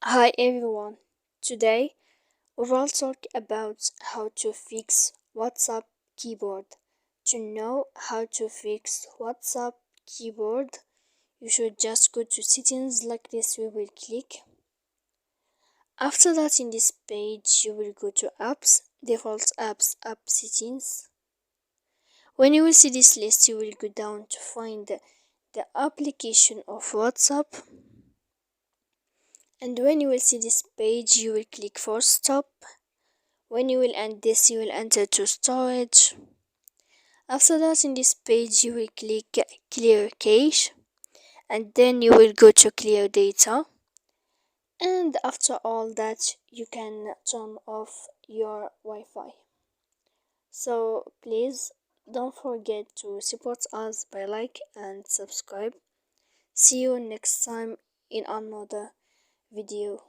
Hi everyone. Today we will talk about how to fix WhatsApp keyboard. To know how to fix WhatsApp keyboard, you should just go to settings like this. We will click. After that, in this page, you will go to apps, default apps, app settings. When you will see this list, you will go down to find the application of WhatsApp. And when you will see this page, you will click for stop. When you will end this, you will enter to storage. After that, in this page, you will click clear cache, and then you will go to clear data. And after all that, you can turn off your Wi-Fi. So please don't forget to support us by like and subscribe. See you next time in another video.